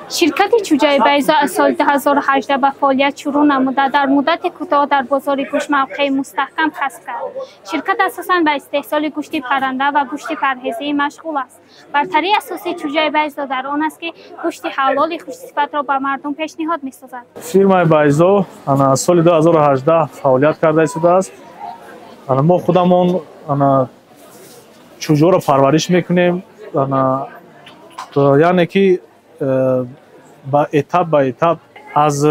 شرکت چوجای بیضا از سال 2018 به فعالیت شروع نموده در مدت کوتاه در بازار گوشت موقع مستحکم کسب کرد. شرکت اساساً به استحصال گوشت پرنده و گوشت پرهیزی مشغول است. برتری اساسی چوجای بیضا در آن است که گوشت حلال خوش‌صفت را به مردم پیشنهاد می‌سازد. فیرمای بیضا از سال 2018 فعالیت کرده است. ما خودمون چوجه را پرورش میکنیم. یعنی که با اتاپ از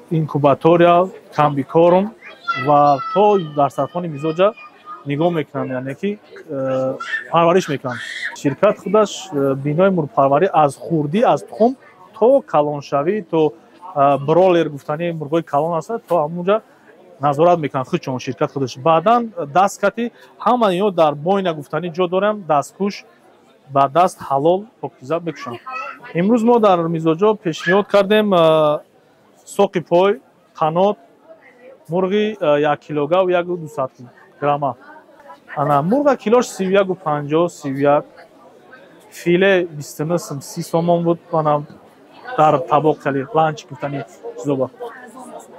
اینکوباتور کامبیکورم و تو در سطح میزوجا نگاه میکنم، یعنی که پرورش میکنم. شرکت خودش بینای مرغپروری از خوردی از تخم تو کلانشوی تو برولر گفتنی مرغای کلان است تو همونجا نظارت میکنن خودشون شرکت خودش. بعداً دستکتی همه اینا در بوین گفتنی جا دارم دستکش با دست حلال پاکیزه بکشن. امروز ما در میزوجا پیشنهاد کردیم سوق پای قنات مرغی 1 کیلوگرم و 200 گرم. مرغ کیلوش 31.50 31 فیله 29 30 سومون بود. در طبق خیلی لانچ گفتنی چیزا.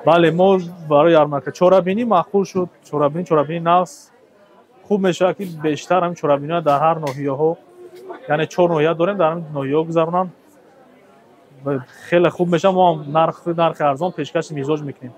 بله ما برای ярмарка چورابینی معقول شد. چورابینی ناس خوب میشه که بیشتر هم چورابینی در هر ناحیه‌ها، یعنی 4 ناحیه داریم در این ناحیه‌ها گذرونن خیلی خوب میشه. ما نرخ ارزان پیشکش میزاج میکنیم.